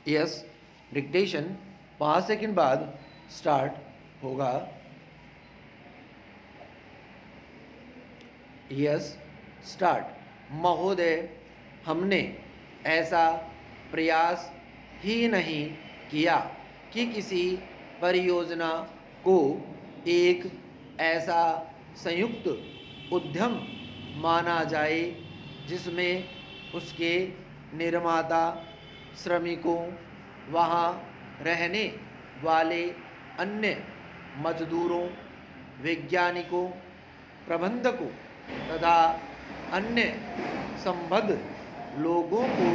Yes, dictation 5 second बाद start होगा। Yes, start. महोदय, हमने ऐसा प्रयास ही नहीं किया कि किसी परियोजना को एक ऐसा संयुक्त उद्यम माना जाए जिसमें उसके निर्माता, श्रमिकों, वहाँ रहने वाले अन्य मजदूरों, वैज्ञानिकों, प्रबंधकों तथा अन्य संबद्ध लोगों को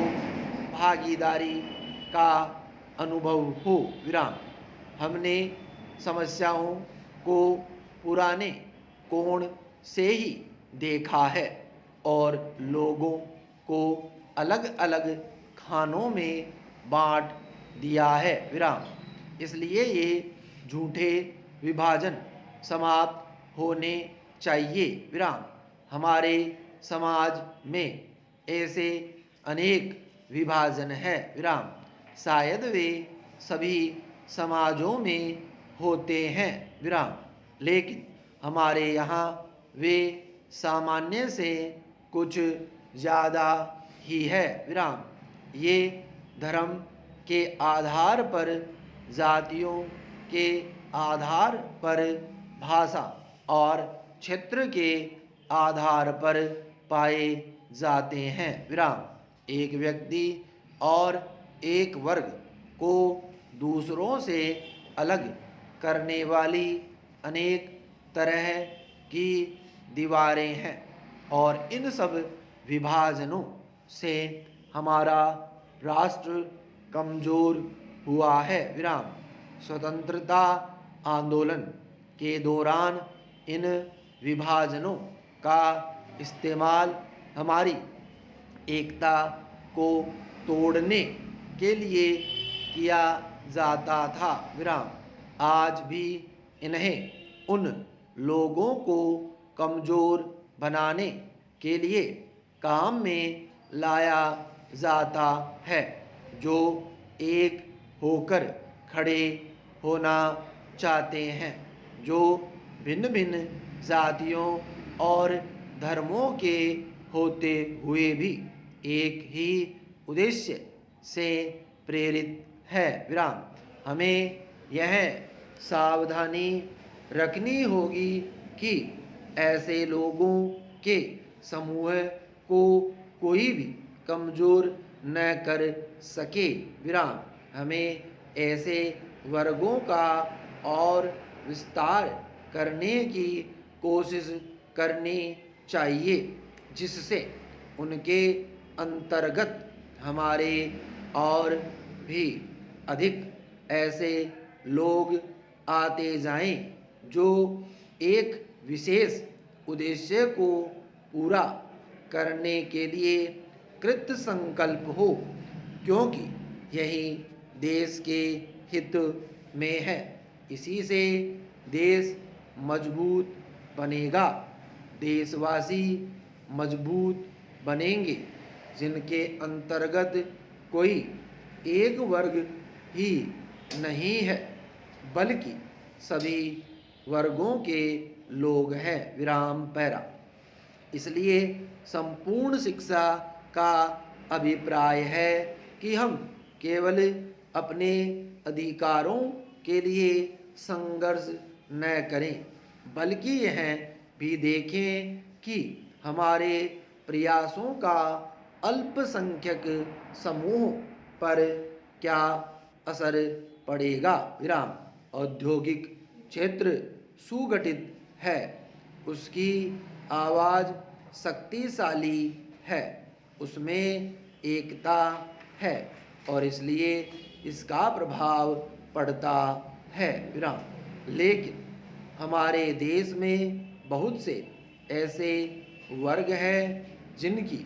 भागीदारी का अनुभव हो। विराम। हमने समस्याओं को पुराने कोण से ही देखा है और लोगों को अलग अलग खानों में बांट दिया है। विराम। इसलिए ये झूठे विभाजन समाप्त होने चाहिए। विराम। हमारे समाज में ऐसे अनेक विभाजन है। विराम। शायद वे सभी समाजों में होते हैं। विराम। लेकिन हमारे यहाँ वे सामान्य से कुछ ज़्यादा ही है। विराम। ये धर्म के आधार पर, जातियों के आधार पर, भाषा और क्षेत्र के आधार पर पाए जाते हैं। विराम। एक व्यक्ति और एक वर्ग को दूसरों से अलग करने वाली अनेक तरह की दीवारें हैं और इन सब विभाजनों से हमारा राष्ट्र कमज़ोर हुआ है। विराम। स्वतंत्रता आंदोलन के दौरान इन विभाजनों का इस्तेमाल हमारी एकता को तोड़ने के लिए किया जाता था। विराम। आज भी इन्हें उन लोगों को कमज़ोर बनाने के लिए काम में लाया जाता है जो एक होकर खड़े होना चाहते हैं, जो भिन्न भिन्न जातियों और धर्मों के होते हुए भी एक ही उद्देश्य से प्रेरित है। विराम। हमें यह सावधानी रखनी होगी कि ऐसे लोगों के समूह को कोई भी कमज़ोर न कर सके। विराम। हमें ऐसे वर्गों का और विस्तार करने की कोशिश करनी चाहिए जिससे उनके अंतर्गत हमारे और भी अधिक ऐसे लोग आते जाएं जो एक विशेष उद्देश्य को पूरा करने के लिए कृत संकल्प हो, क्योंकि यही देश के हित में है। इसी से देश मजबूत बनेगा। देशवासी मजबूत बनेंगे जिनके अंतर्गत कोई एक वर्ग ही नहीं है बल्कि सभी वर्गों के लोग हैं। विराम पैरा। इसलिए संपूर्ण शिक्षा का अभिप्राय है कि हम केवल अपने अधिकारों के लिए संघर्ष न करें बल्कि यह भी देखें कि हमारे प्रयासों का अल्पसंख्यक समूह पर क्या असर पड़ेगा। विराम। औद्योगिक क्षेत्र सुगठित है, उसकी आवाज़ शक्तिशाली है, उसमें एकता है और इसलिए इसका प्रभाव पड़ता है। विराम। लेकिन हमारे देश में बहुत से ऐसे वर्ग हैं जिनकी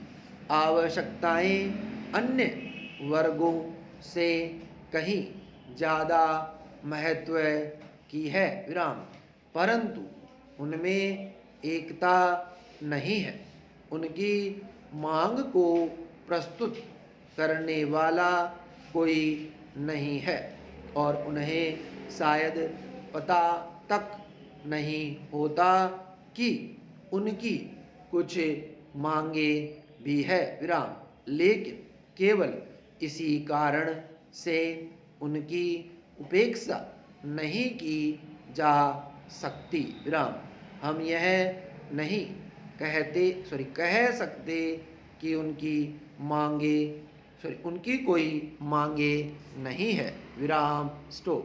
आवश्यकताएं अन्य वर्गों से कहीं ज़्यादा महत्व की है। विराम। परंतु उनमें एकता नहीं है। उनकी मांग को प्रस्तुत करने वाला कोई नहीं है और उन्हें शायद पता तक नहीं होता कि उनकी कुछ मांगे भी है विराम, लेकिन केवल इसी कारण से उनकी उपेक्षा नहीं की जा सकती विराम। हम यह नहीं कह सकते कि उनकी कोई मांगे नहीं है विराम, स्टॉप।